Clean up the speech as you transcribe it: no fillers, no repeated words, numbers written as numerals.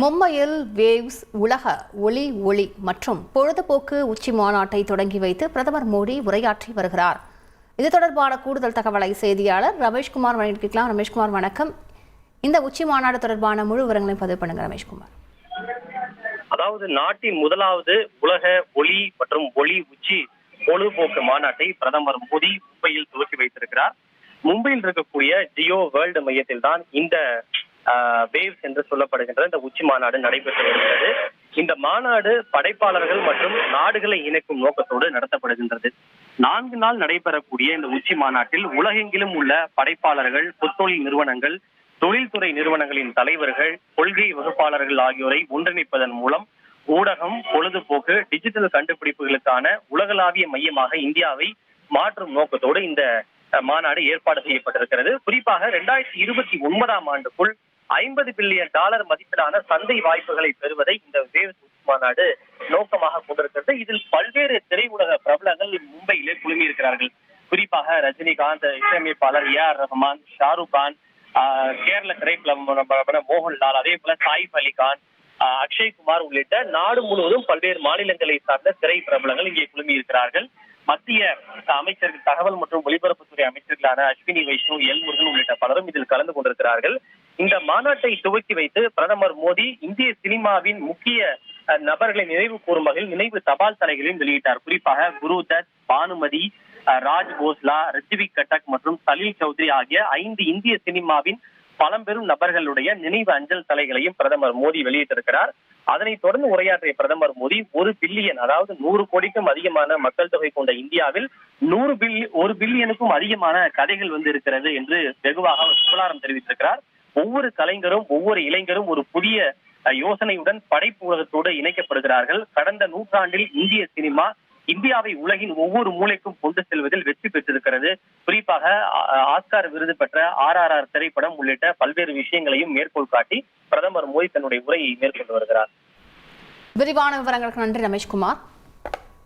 மும்பையில் வேவ்ஸ் உலக ஒளி மற்றும் பொழுதுபோக்கு உச்சி மாநாட்டை தொடங்கி வைத்து பிரதமர் மோடி உரையாற்றி வருகிறார். இது தொடர்பான கூடுதல் தகவலை செய்தியாளர் ரமேஷ்குமார் வழங்கிக்கலாம். ரமேஷ்குமார் வணக்கம். இந்த உச்சி மாநாடு தொடர்பான முழு விவரங்களையும் பதிவு பண்ணுங்க ரமேஷ்குமார். அதாவது நாட்டின் முதலாவது உலக ஒளி மற்றும் ஒளி உச்சி பொழுதுபோக்கு மாநாட்டை பிரதமர் மோடி மும்பையில் துவக்கி வைத்திருக்கிறார். மும்பையில் இருக்கக்கூடிய ஜியோ வேர்ல்டு மையத்தில் தான் இந்த வேவ்ஸ் என்று சொல்லப்படுகின்ற இந்த உச்சி மாநாடு நடைபெற்று வருகிறது. இந்த மாநாடு படைப்பாளர்கள் மற்றும் நாடுகளை இணைக்கும் நோக்கத்தோடு நடத்தப்படுகின்றது. 4 நாள் நடைபெறக்கூடிய இந்த உச்சி மாநாட்டில் உலகெங்கிலும் உள்ள படைப்பாளர்கள், புத்தொழில் நிறுவனங்கள், தொழில்துறை நிறுவனங்களின் தலைவர்கள், கொள்கை வகுப்பாளர்கள் ஆகியோரை ஒன்றிணைப்பதன் மூலம் ஊடகம், பொழுதுபோக்கு, டிஜிட்டல் கண்டுபிடிப்புகளுக்கான உலகளாவிய மையமாக இந்தியாவை மாற்றும் நோக்கத்தோடு இந்த மாநாடு ஏற்பாடு செய்யப்பட்டிருக்கிறது. குறிப்பாக 2029ஆம் ஆண்டுக்குள் $50 பில்லியன் மதிப்பிலான சந்தை வாய்ப்புகளை பெறுவதை இந்த வேவ்ஸ் உச்சி மாநாடு நோக்கமாக கொண்டிருக்கிறது. இதில் பல்வேறு திரையுலக பிரபலங்கள் மும்பையிலே குழுமியிருக்கிறார்கள். குறிப்பாக ரஜினிகாந்த், இசையமைப்பாளர் AR ரஹ்மான், ஷாருக் கான், கேரள திரைப்பட மோகன்லால், அதே போல சாயிப் அலி கான், அக்ஷய் குமார் உள்ளிட்ட நாடு முழுவதும் பல்வேறு மாநிலங்களை சார்ந்த திரை பிரபலங்கள் இங்கே குழுமி இருக்கிறார்கள். மத்திய அமைச்சர்கள், தகவல் மற்றும் ஒலிபரப்புத்துறை அமைச்சர்களான அஸ்வினி வைஷ்ணவ், எல் முருகன் உள்ளிட்ட பலரும் இதில் கலந்து கொண்டிருக்கிறார்கள். இந்த மாநாட்டை துவக்கி வைத்து பிரதமர் மோடி இந்திய சினிமாவின் முக்கிய நபர்களை நினைவு கூறும் வகையில் நினைவு தபால் தலைகளையும் வெளியிட்டார். குறிப்பாக குருதத், பானுமதி, ராஜ் போஸ்லா, ரித்விக் கட்டக் மற்றும் சலீல் சௌத்ரி ஆகிய 5 இந்திய சினிமாவின் பழம்பெரும் நபர்களுடைய நினைவு அஞ்சல் தலைகளையும் பிரதமர் மோடி வெளியிட்டிருக்கிறார். அதனைத் தொடர்ந்து உரையாற்றிய பிரதமர் மோடி 1 பில்லியன், அதாவது 100 கோடிக்கும் அதிகமான மக்கள் தொகை கொண்ட இந்தியாவில் 1 பில்லியனுக்கும் அதிகமான கதைகள் இருக்கிறது என்று வெகுவாக புகழாரம் தெரிவித்திருக்கிறார். ஒவ்வொரு கலைஞரும், ஒவ்வொரு இளைஞரும் ஒரு புதிய யோசனையுடன் படைப்பு உலகத்தோடு இணைக்கப்படுகிறார்கள். கடந்த நூற்றாண்டில் இந்திய சினிமா இந்தியாவை உலகின் ஒவ்வொரு மூலைக்கும் கொண்டு செல்வதில் வெற்றி பெற்றிருக்கிறது. குறிப்பாக ஆஸ்கார் விருது பெற்ற RRR திரைப்படம் உள்ளிட்ட பல்வேறு விஷயங்களையும் மேற்கோள் காட்டி பிரதமர் மோடி தன்னுடைய உரையை மேற்கொண்டு வருகிறார். விரிவான விவரங்களுக்கு நன்றி ரமேஷ்குமார்.